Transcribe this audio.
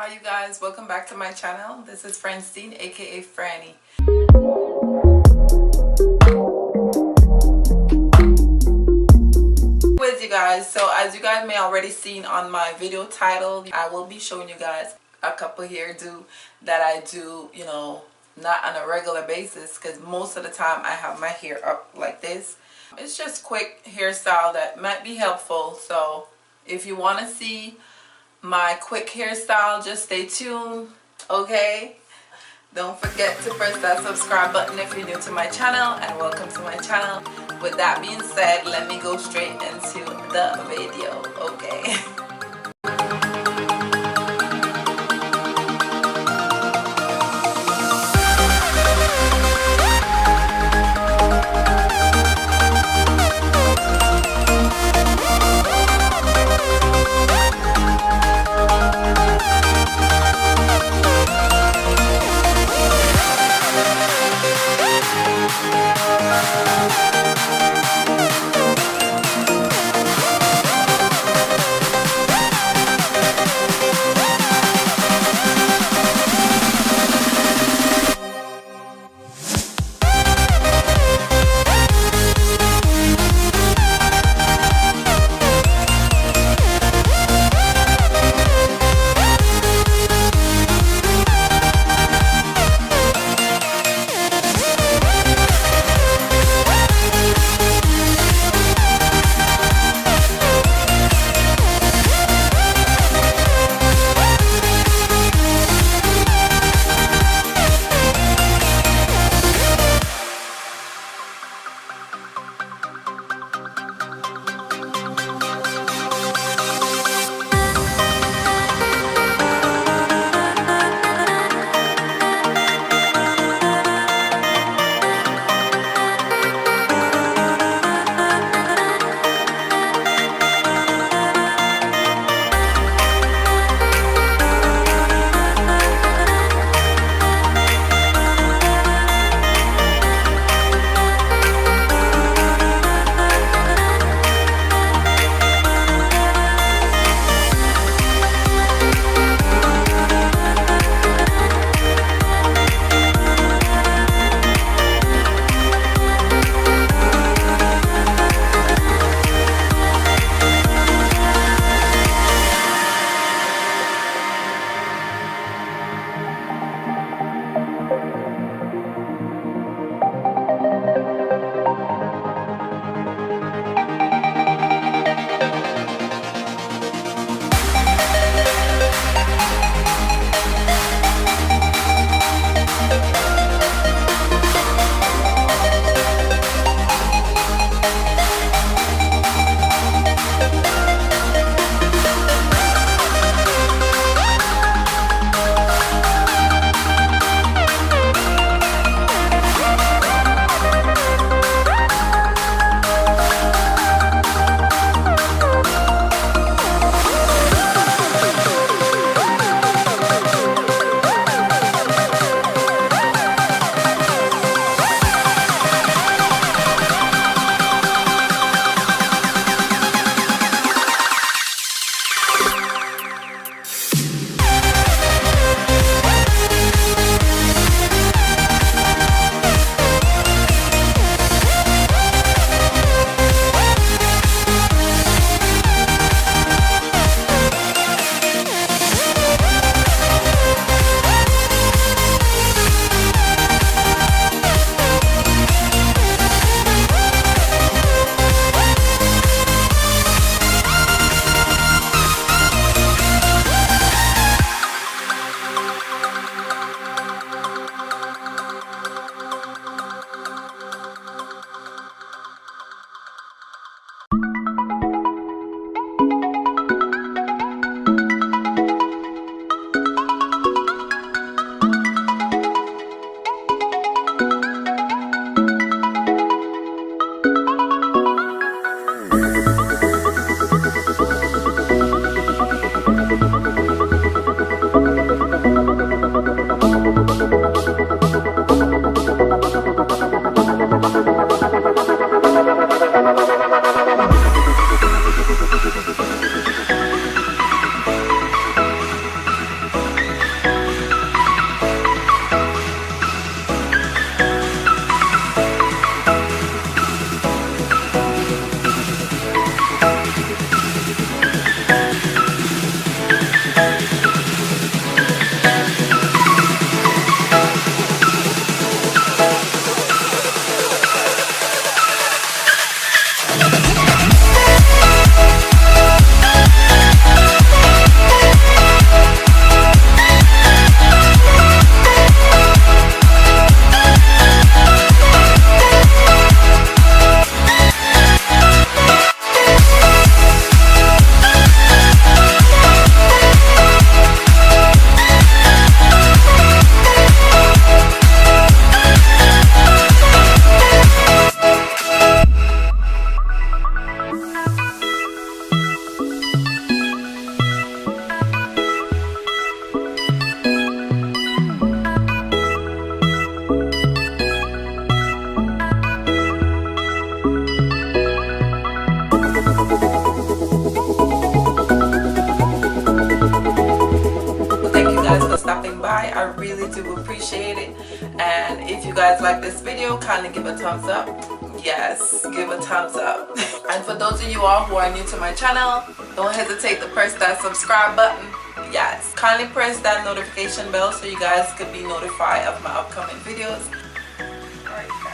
Hi you guys, welcome back to my channel. This is Francine aka Franny. With you guys, so as you guys may already seen on my video title, I will be showing you guys a couple hairdo that I do, not on a regular basis, because most of the time I have my hair up like this. It's just quick hairstyle that might be helpful. So if you want to see my quick hairstyle, just stay tuned, okay? Don't forget to press that subscribe button if you're new to my channel, and welcome to my channel. With that being said, let me go straight into the video, okay? And if you guys like this video, kindly give a thumbs up. Yes, give a thumbs up. And for those of you all who are new to my channel, don't hesitate to press that subscribe button. Yes, kindly press that notification bell so you guys could be notified of my upcoming videos. Alright.